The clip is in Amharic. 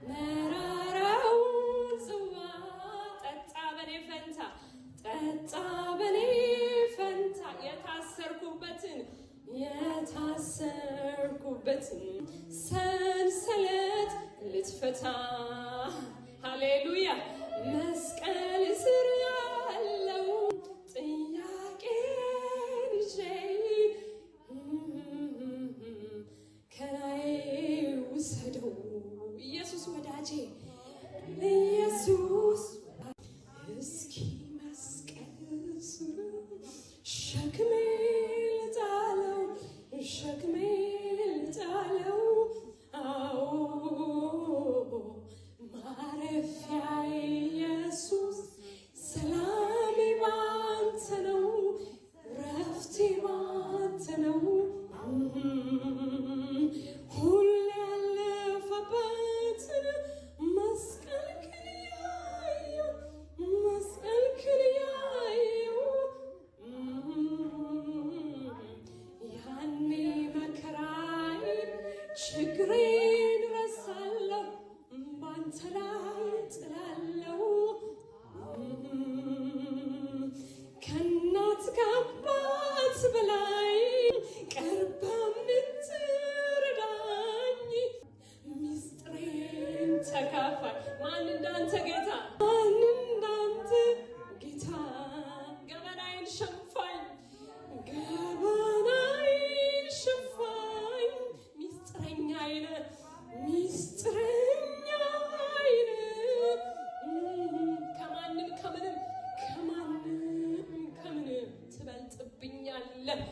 መራራው ጽዋ ጠጣ በኔ ፈንታ ጠጣ በኔ ፈንታ የታሰርኩበትን ሰንሰለት ልትፈታ ሃሌሉያ መስቀል ስር ያለው ጥያቄን ይዤ ከላይ ውሰደው ኢየሱስ ወዳጄ ኢየሱስ እስኪ መስቀል ስር ሸክሜ ልጣለው አዎ ማረፊያዬ ኢየሱስ ሰላሜ ባንተ ነው ረፍቴ ባንተ ነው ሁሌ ያለፈበትን መስቀልክን ያየው ያኔ መከራዬን ችግሬን ረሳለሁ ባንተ ላይ ጥላለሁ ከእናት ከአባት በላይ ቀርባ የምትረዳኝ ሚስጥሬን ተካፋይ ማን እንዳንተ ጌታ ገበናዬን ሸፋኝ ሚስጥረኛዬን ከማንም ትበልጥብኛለህ